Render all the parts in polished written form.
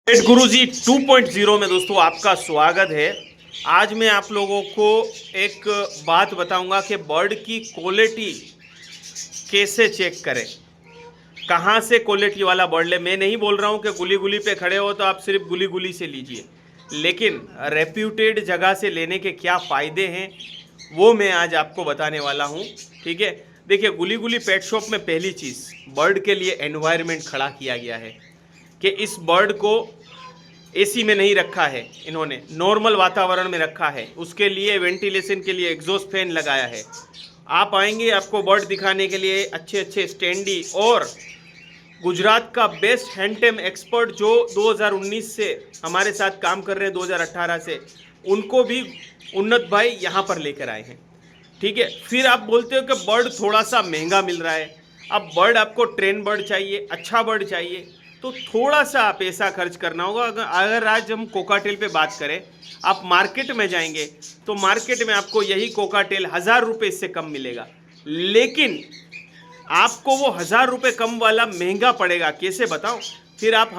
पेट गुरुजी 2.0 में दोस्तों आपका स्वागत है। आज मैं आप लोगों को एक बात बताऊंगा कि बर्ड की क्वालिटी कैसे चेक करें, कहां से क्वालिटी वाला बर्ड ले। मैं नहीं बोल रहा हूं कि गुली गुली पे खड़े हो तो आप सिर्फ गुली गुली से लीजिए, लेकिन रेप्यूटेड जगह से लेने के क्या फ़ायदे हैं वो मैं आज आपको बताने वाला हूं। ठीक है, देखिए गुली गुली पेट शॉप में पहली चीज़ बर्ड के लिए एनवायरनमेंट खड़ा किया गया है कि इस बर्ड को एसी में नहीं रखा है, इन्होंने नॉर्मल वातावरण में रखा है। उसके लिए वेंटिलेशन के लिए एग्जॉस्ट फैन लगाया है। आप आएंगे आपको बर्ड दिखाने के लिए अच्छे अच्छे स्टैंडी और गुजरात का बेस्ट हैंडटेम एक्सपर्ट जो 2019 से हमारे साथ काम कर रहे हैं, 2018 से, उनको भी उन्नत भाई यहाँ पर लेकर आए हैं। ठीक है, फिर आप बोलते हो कि बर्ड थोड़ा सा महंगा मिल रहा है। अब बर्ड आपको ट्रेन बर्ड चाहिए, अच्छा बर्ड चाहिए तो थोड़ा सा पैसा खर्च करना होगा। अगर आज हम कोकाटेल पे बात करें, आप मार्केट में जाएंगे तो मार्केट में आपको यही कोकाटेल 1000 रुपये इससे कम मिलेगा, लेकिन आपको वो 1000 रुपये कम वाला महंगा पड़ेगा। कैसे बताओ? फिर आप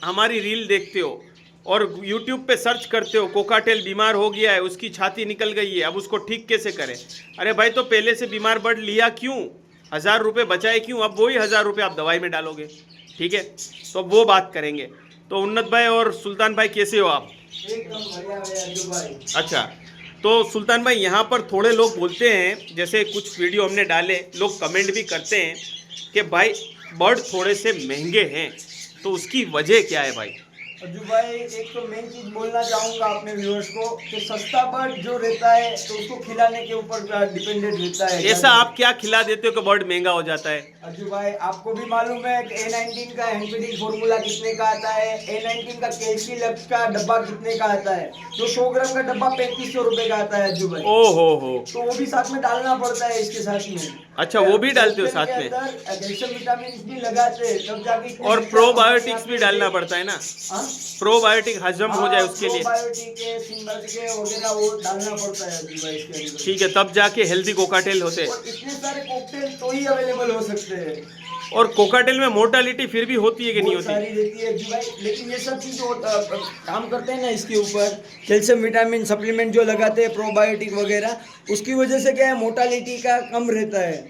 हमारी रील देखते हो और यूट्यूब पे सर्च करते हो कोकाटेल बीमार हो गया है, उसकी छाती निकल गई है, अब उसको ठीक कैसे करें। अरे भाई, तो पहले से बीमार बर्ड लिया क्यों? 1000 रुपये बचाए क्यों? अब वही 1000 रुपये आप दवाई में डालोगे। ठीक है, तो वो बात करेंगे। तो उन्नत भाई और सुल्तान भाई कैसे हो आप? एकदम बढ़िया भैया भाई। अच्छा, तो सुल्तान भाई यहाँ पर थोड़े लोग बोलते हैं, जैसे कुछ वीडियो हमने डाले, लोग कमेंट भी करते हैं कि भाई बर्ड थोड़े से महंगे हैं, तो उसकी वजह क्या है भाई? अज्जू भाई, एक तो मेन चीज बोलना चाहूंगा अपने व्यूअर्स को कि सस्ता बर्ड जो रहता है तो उसको खिलाने के ऊपर डिपेंडेंट रहता है। ऐसा आप क्या खिला देते हो कि बर्ड महंगा हो जाता है? अज्जू भाई, आपको भी मालूम है कि A19 का हैंडफीडिंग फॉर्मूला कितने का आता है, A19 का कैल्सी लक्स का डब्बा कितने का आता है, जो 100 ग्राम का डब्बा 3500 रुपए का आता है अज्जू भाई। ओ हो, तो वो भी साथ में डालना पड़ता है इसके साथ में। अच्छा, वो भी डालते हो साथ में? कैल्शियम विटामिन भी लगाते हैं तब जाके। और प्रोबायोटिक्स भी डालना पड़ता है ना? प्रोबायोटिक हजम हो जाए उसके लिए। प्रोबायोटिक के सिम्बायोटिक के वगैरह वो डालना पड़ता है अभी भाई इसके अंदर। ठीक है, तब जाके हेल्दी कोकाटेल होते हैं। और इतने सारे कॉकटेल तो ही अवेलेबल हो सकते हैं। और कोकाटेल में मोर्टालिटी फिर भी होती है कि नहीं होती? सारी रहती है जी भाई, लेकिन ये सब चीज काम करते हैं ना इसके ऊपर, कैल्शियम विटामिन सप्लीमेंट जो लगाते हैं प्रोबायोटिक वगैरह, उसकी वजह से क्या है, मोर्टालिटी का कम रहता है।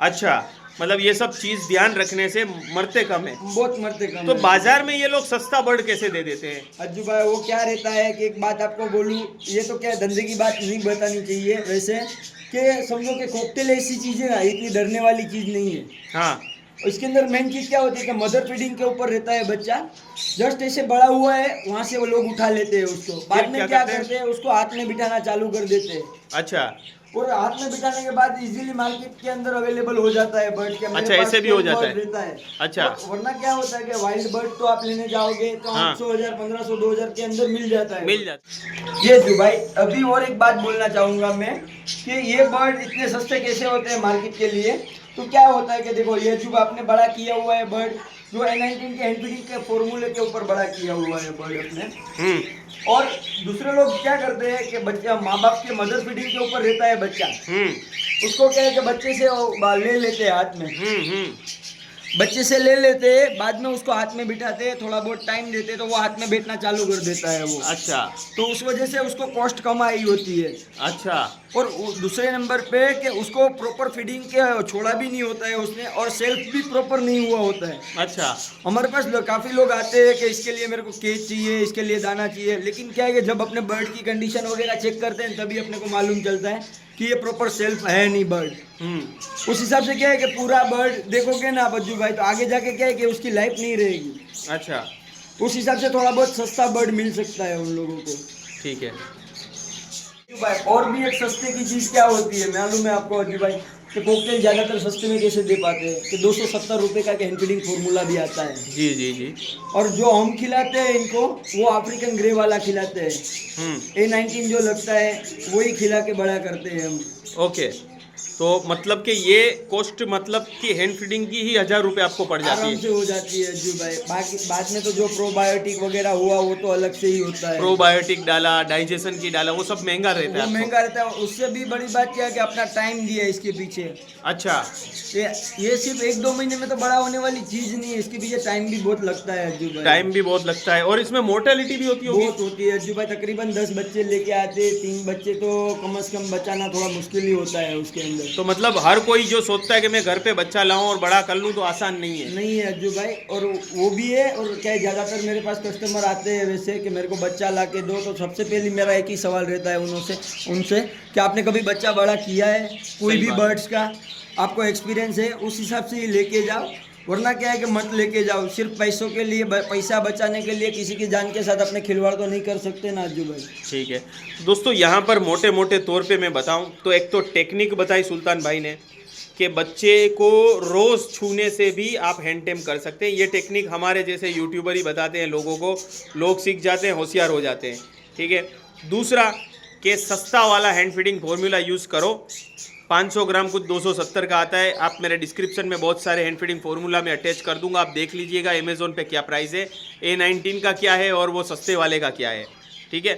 अच्छा, मतलब ये सब चीज ध्यान रखने से मरते कम है? बहुत मरते कम। तो बाजार में ये लोग सस्ता बर्ड कैसे दे देते हैं? अज्जू भाई, वो क्या रहता है कि एक बात आपको बोलूं, ये तो क्या धंधे की बात नहीं बतानी चाहिए वैसे, कि समझो कि कॉकटेल ऐसी चीज है ना, इतनी डरने वाली चीज नहीं है। हाँ, इसके अंदर मेन चीज क्या होती है कि मदर फीडिंग के ऊपर रहता है बच्चा, जस्ट ऐसे बड़ा हुआ है वहां से वो लोग उठा लेते हैं उसको, बाद में क्या करते हैं, उसको हाथ में बिठाना चालू कर देते हैं। अच्छा, और हाथ में बिठाने के बाद इजीली मार्केट के अंदर अवेलेबल हो जाता है बर्ड के। अच्छा, ऐसे भी हो जाता है? रहता है। अच्छा, वरना क्या होता है कि वाइल्ड बर्ड तो आप लेने जाओगे तो हाँ। 800, 1500, 2000 के अंदर मिल जाता है। मिल जाता ये जो भाई, अभी और एक बात बोलना चाहूंगा मैं कि ये बर्ड इतने सस्ते कैसे होते हैं मार्केट के लिए। तो क्या होता है कि देखो, ये जो आपने बड़ा किया हुआ है बर्ड, जो A19 के हैंडफीडिंग के फॉर्मूले के ऊपर बड़ा किया हुआ है बर्ड अपने। और दूसरे लोग क्या करते हैं कि बच्चा, माँ बाप के मदर फीडिंग के ऊपर रहता है बच्चा, उसको क्या है कि बच्चे से ले लेते हैं हाथ में, बच्चे से ले लेते हैं, बाद में उसको हाथ में बिठाते हैं, थोड़ा बहुत टाइम देते हैं तो वो हाथ में बैठना चालू कर देता है वो। अच्छा, तो उस वजह से उसको कॉस्ट कम आई होती है। अच्छा, और दूसरे नंबर पे कि उसको प्रॉपर फीडिंग के छोड़ा भी नहीं होता है उसने, और सेल्फ भी प्रॉपर नहीं हुआ होता है। अच्छा, हमारे पास काफ़ी लोग आते हैं कि इसके लिए मेरे को केज चाहिए, इसके लिए दाना चाहिए, लेकिन क्या है कि जब अपने बर्ड की कंडीशन वगैरह चेक करते हैं तभी अपने को मालूम चलता है कि ये प्रॉपर सेल्फ है नहीं बर्ड। उस हिसाब से क्या है कि पूरा बर्ड देखोगे ना बज्जू भाई, तो आगे जाके क्या है कि उसकी लाइफ नहीं रहेगी। अच्छा, उस हिसाब से थोड़ा बहुत सस्ता बर्ड मिल सकता है उन लोगों को। ठीक है भाई, और भी एक सस्ते की चीज़ क्या होती है मालूम है आपको अजू भाई, कि कॉकटेल ज़्यादातर सस्ते में कैसे दे पाते हैं कि 270 रुपये का हैंडफीडिंग फॉर्मूला भी आता है। जी जी जी। और जो हम खिलाते हैं इनको, वो अफ्रीकन ग्रे वाला खिलाते हैं। A19 जो लगता है वही खिला के बड़ा करते हैं हम। ओके। तो मतलब कि ये कॉस्ट मतलब कि हैंड फीडिंग की ही 1000 रुपये आपको पड़ जाती आराम है। से हो जाती है अज्जू भाई। बाकी बाद में तो जो प्रोबायोटिक वगैरह हुआ वो तो अलग से ही होता है। प्रोबायोटिक डाला, डाइजेशन की डाला, वो सब महंगा रहता वो है महंगा आपको। रहता है। उससे भी बड़ी बात क्या है कि अपना टाइम दिया है इसके पीछे। अच्छा, ये सिर्फ 1-2 महीने में तो बड़ा होने वाली चीज नहीं है, इसके पीछे टाइम भी बहुत लगता है अज्जू भाई। टाइम भी बहुत लगता है और इसमें मोर्टेलिटी भी होती होगी। बहुत होती है अज्जू भाई। तकरीबन 10 बच्चे लेके आते हैं, 3 बच्चे तो कम से कम बचाना थोड़ा मुश्किल ही होता है उसके अंदर। तो मतलब हर कोई जो सोचता है कि मैं घर पे बच्चा लाऊं और बड़ा कर लूं तो आसान नहीं है। नहीं है अज्जू भाई। और वो भी है। और क्या है, ज़्यादातर मेरे पास कस्टमर आते हैं वैसे कि मेरे को बच्चा ला के दो, तो सबसे पहले मेरा एक ही सवाल रहता है उनसे कि आपने कभी बच्चा बड़ा किया है कोई सही भी बात। बर्ड्स का, आपको एक्सपीरियंस है, उस हिसाब से ही लेके जाओ। वरना क्या है कि मत लेके जाओ सिर्फ पैसों के लिए, पैसा बचाने के लिए किसी की जान के साथ अपने खिलवाड़ तो नहीं कर सकते ना अज्जू भाई। ठीक है दोस्तों, यहाँ पर मोटे मोटे तौर पे मैं बताऊं तो एक तो टेक्निक बताई सुल्तान भाई ने कि बच्चे को रोज़ छूने से भी आप हैंड टेम कर सकते हैं। ये टेक्निक हमारे जैसे यूट्यूबर ही बताते हैं लोगों को, लोग सीख जाते हैं, होशियार हो जाते हैं। ठीक है, दूसरा कि सस्ता वाला हैंड फीडिंग फार्मूला यूज़ करो। 500 ग्राम कुछ 270 का आता है। आप मेरे डिस्क्रिप्शन में बहुत सारे हैंड फीडिंग फार्मूला में अटैच कर दूंगा, आप देख लीजिएगा अमेज़ोन पे क्या प्राइस है, A19 का क्या है और वो सस्ते वाले का क्या है। ठीक है,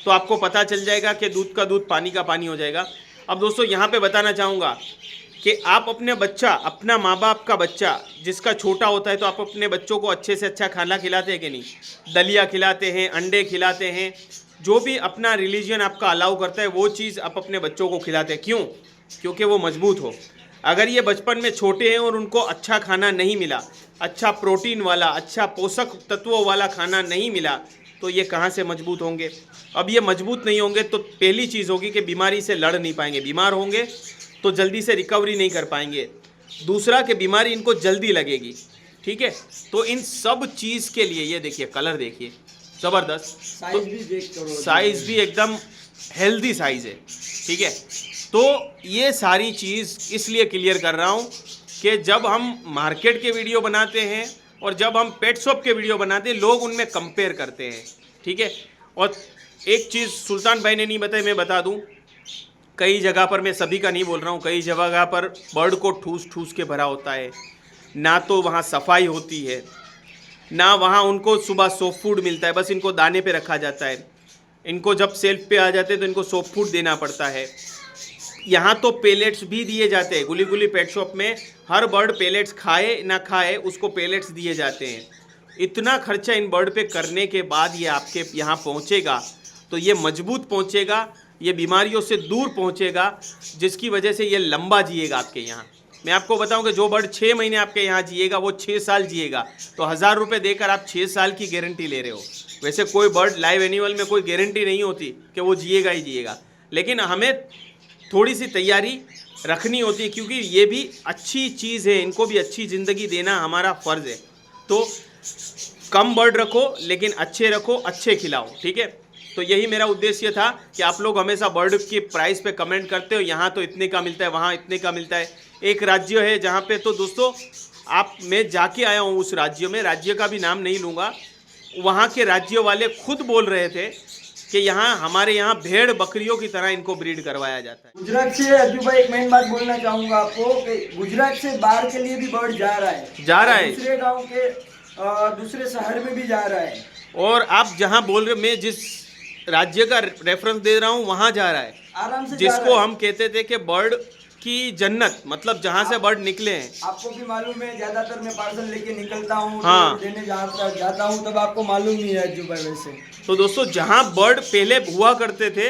तो आपको पता चल जाएगा कि दूध का दूध पानी का पानी हो जाएगा। अब दोस्तों यहाँ पे बताना चाहूँगा कि आप अपने बच्चा, अपना माँ बाप का बच्चा जिसका छोटा होता है, तो आप अपने बच्चों को अच्छे से अच्छा खाना खिलाते हैं कि नहीं? दलिया खिलाते हैं, अंडे खिलाते हैं, जो भी अपना रिलीजन आपका अलाउ करता है वो चीज़ आप अपने बच्चों को खिलाते हैं। क्यों? क्योंकि वो मजबूत हो। अगर ये बचपन में छोटे हैं और उनको अच्छा खाना नहीं मिला, अच्छा प्रोटीन वाला, अच्छा पोषक तत्वों वाला खाना नहीं मिला, तो ये कहाँ से मजबूत होंगे? अब ये मजबूत नहीं होंगे तो पहली चीज़ होगी कि बीमारी से लड़ नहीं पाएंगे, बीमार होंगे तो जल्दी से रिकवरी नहीं कर पाएंगे। दूसरा कि बीमारी इनको जल्दी लगेगी। ठीक है, तो इन सब चीज़ के लिए ये देखिए, कलर देखिए ज़बरदस्त, साइज भी देख करो, साइज़ भी एकदम हेल्दी साइज़ है। ठीक है, तो ये सारी चीज़ इसलिए क्लियर कर रहा हूँ कि जब हम मार्केट के वीडियो बनाते हैं और जब हम पेट शॉप के वीडियो बनाते हैं, लोग उनमें कंपेयर करते हैं। ठीक है, और एक चीज़ सुल्तान भाई ने नहीं बताई, मैं बता दूं, कई जगह पर, मैं सभी का नहीं बोल रहा हूँ, कई जगह पर बर्ड को ठूस ठूस के भरा होता है, ना तो वहाँ सफाई होती है, ना वहाँ उनको सुबह सॉफ्ट फूड मिलता है, बस इनको दाने पे रखा जाता है। इनको जब सेल्फ पे आ जाते हैं तो इनको सॉफ्ट फूड देना पड़ता है। यहाँ तो पेलेट्स भी दिए जाते हैं, गुली गुली पेट शॉप में हर बर्ड पेलेट्स खाए ना खाए उसको पेलेट्स दिए जाते हैं। इतना खर्चा इन बर्ड पे करने के बाद ये आपके यहाँ पहुँचेगा तो ये मजबूत पहुँचेगा, ये बीमारियों से दूर पहुँचेगा, जिसकी वजह से ये लंबा जिएगा आपके यहाँ। मैं आपको बताऊं कि जो बर्ड 6 महीने आपके यहाँ जिएगा वो 6 साल जिएगा, तो 1000 रुपये देकर आप 6 साल की गारंटी ले रहे हो। वैसे कोई बर्ड, लाइव एनिमल में कोई गारंटी नहीं होती कि वो जिएगा ही जिएगा, लेकिन हमें थोड़ी सी तैयारी रखनी होती है क्योंकि ये भी अच्छी चीज़ है, इनको भी अच्छी ज़िंदगी देना हमारा फ़र्ज़ है। तो कम बर्ड रखो लेकिन अच्छे रखो, अच्छे खिलाओ। ठीक है, तो यही मेरा उद्देश्य था कि आप लोग हमेशा बर्ड की प्राइस पे कमेंट करते हो, यहाँ तो इतने का मिलता है, वहाँ इतने का मिलता है। एक राज्य है जहाँ पे तो दोस्तों मैं जाके आया हूँ उस राज्य में, राज्य का भी नाम नहीं लूँगा, वहाँ के राज्य वाले खुद बोल रहे थे कि यहाँ हमारे यहाँ भेड़ बकरियों की तरह इनको ब्रीड करवाया जाता है। गुजरात से अज्जू भाई एक मेन बात बोलना चाहूंगा आपको कि गुजरात से बाहर के लिए भी बर्ड जा रहा है, दूसरे गांव के दूसरे शहर में भी जा रहा है। और आप जहाँ बोल रहे, मैं जिस राज्य का रेफरेंस दे रहा हूँ वहाँ जा रहा है, आराम से जिसको हम कहते थे कि बर्ड की जन्नत, मतलब जहाँ से बर्ड निकले हैं। आपको भी मालूम है, ज्यादातर मैं पार्सल लेके निकलता हूँ, हाँ, तो देने जाता हूँ, तब आपको मालूम ही है अज्जू भाई। वैसे तो दोस्तों जहाँ बर्ड पहले हुआ करते थे,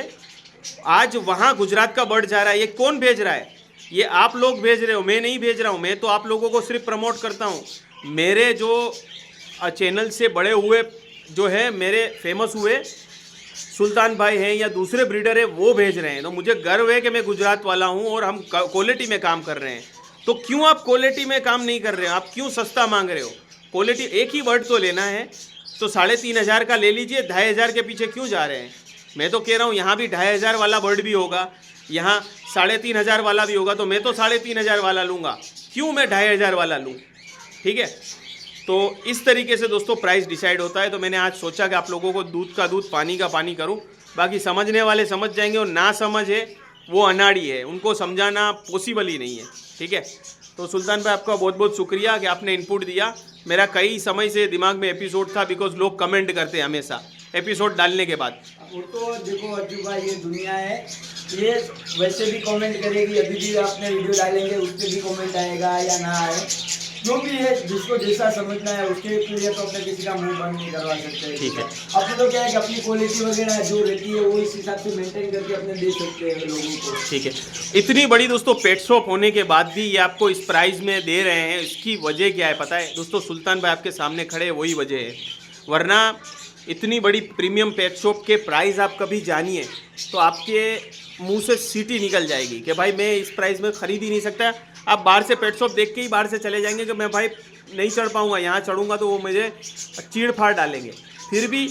आज वहाँ गुजरात का बर्ड जा रहा है। ये कौन भेज रहा है? ये आप लोग भेज रहे हो, मैं नहीं भेज रहा हूँ। मैं तो आप लोगों को सिर्फ प्रमोट करता हूँ। मेरे जो चैनल से बड़े हुए, जो है मेरे फेमस हुए सुल्तान भाई हैं या दूसरे ब्रीडर हैं, वो भेज रहे हैं। तो मुझे गर्व है कि मैं गुजरात वाला हूँ और हम क्वालिटी में काम कर रहे हैं। तो क्यों आप क्वालिटी में काम नहीं कर रहे हो? आप क्यों सस्ता मांग रहे हो? क्वालिटी, एक ही बर्ड तो लेना है तो 3500 का ले लीजिए, 2500 के पीछे क्यों जा रहे हैं? मैं तो कह रहा हूँ यहाँ भी 2500 वाला बर्ड भी होगा, यहाँ 3500 वाला भी होगा, तो मैं तो 3500 वाला लूँगा, क्यों मैं 2500 वाला लूँ? ठीक है, तो इस तरीके से दोस्तों प्राइस डिसाइड होता है। तो मैंने आज सोचा कि आप लोगों को दूध का दूध पानी का पानी करूं। बाकी समझने वाले समझ जाएंगे और ना समझ है वो अनाड़ी है, उनको समझाना पॉसिबल ही नहीं है। ठीक है, तो सुल्तान भाई आपका बहुत बहुत शुक्रिया कि आपने इनपुट दिया। मेरा कई समय से दिमाग में एपिसोड था, बिकॉज लोग कमेंट करते हैं हमेशा एपिसोड डालने के बाद। वो तो देखो अज्जू भाई, ये दुनिया है, ये वैसे भी कमेंट करेगी, अभी भी आपने वीडियो डालेंगे उस पर भी कमेंट आएगा या ना आए, जो भी है, जिसको जैसा समझना है उसके लिए तो अपने किसी का मुंह बंद नहीं करवा सकते। ठीक है, अपने तो क्या है कि अपनी क्वालिटी वगैरह जो रहती है वो इस हिसाब से मेंटेन करके अपने दे सकते हैं लोगों को। ठीक है, इतनी बड़ी दोस्तों पेट शॉप होने के बाद भी ये आपको इस प्राइस में दे रहे हैं, इसकी वजह क्या है पता है दोस्तों? सुल्तान भाई आपके सामने खड़े हैं, वही वजह है। वरना इतनी बड़ी प्रीमियम पेट शॉप के प्राइस आप कभी जानिए तो आपके मुंह से सीटी निकल जाएगी कि भाई मैं इस प्राइस में खरीद ही नहीं सकता। आप बाहर से पेट शॉप देख के ही बाहर से चले जाएंगे कि मैं भाई नहीं चढ़ पाऊंगा, यहाँ चढ़ूंगा तो वो मुझे चीड़ फाड़ डालेंगे। फिर भी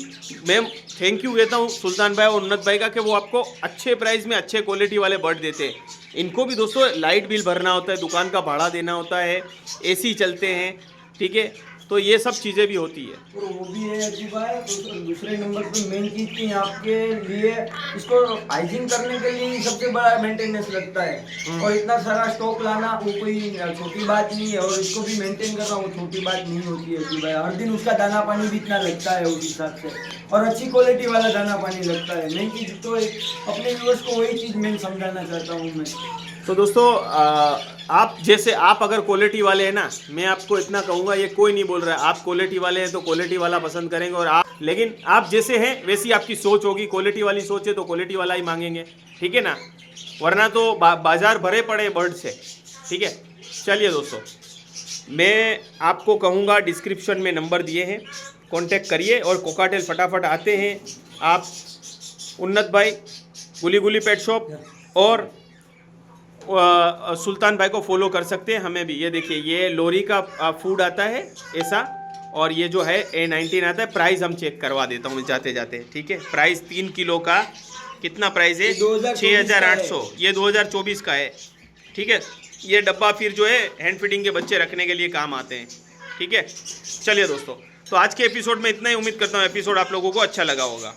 मैं थैंक यू कहता हूँ सुल्तान भाई और उन्नत भाई का कि वो आपको अच्छे प्राइस में अच्छे क्वालिटी वाले बर्ड देते हैं। इनको भी दोस्तों लाइट बिल भरना होता है, दुकान का भाड़ा देना होता है, एसी चलते हैं, ठीक है, तो ये सब चीज़ें भी होती है। तो वो भी है अज्जू भाई। तो दूसरे नंबर पर मेन चीज़ थी आपके लिए, इसको हाइजीन करने के लिए ही सबसे बड़ा मेंटेनेंस लगता है, और इतना सारा स्टॉक लाना वो कोई छोटी बात नहीं है, और इसको भी मेंटेन करना वो छोटी बात नहीं होती है अज्जू भाई। हर दिन उसका दाना पानी भी इतना लगता है उस हिसाब से, और अच्छी क्वालिटी वाला दाना पानी लगता है। मेन चीज़ तो अपने व्यूअर्स को वही चीज़ मैं समझाना चाहता हूँ मैं। तो दोस्तों आप जैसे आप अगर क्वालिटी वाले हैं ना, मैं आपको इतना कहूँगा, ये कोई नहीं बोल रहा है आप क्वालिटी वाले हैं तो क्वालिटी वाला पसंद करेंगे, और आप लेकिन आप जैसे हैं वैसी आपकी सोच होगी। क्वालिटी वाली सोच है तो क्वालिटी वाला ही मांगेंगे, ठीक है ना, वरना तो बाजार भरे पड़े बर्ड से। ठीक है, चलिए दोस्तों, मैं आपको कहूँगा डिस्क्रिप्शन में नंबर दिए हैं, कांटेक्ट करिए। और कोकाटेल फटाफट आते हैं आप उन्नत भाई गुली गुली पेट शॉप और सुल्तान भाई को फॉलो कर सकते हैं। हमें भी ये देखिए, ये लोरी का फूड आता है ऐसा, और ये जो है A19 आता है। प्राइस हम चेक करवा देता हूँ जाते जाते, ठीक है। प्राइस 3 किलो का कितना प्राइस है? 6800। ये 2024 का है, ठीक है। ये डब्बा फिर जो है हैंड फीडिंग के बच्चे रखने के लिए काम आते हैं, ठीक है। चलिए दोस्तों, तो आज के एपिसोड में इतना ही। उम्मीद करता हूँ एपिसोड आप लोगों को अच्छा लगा होगा।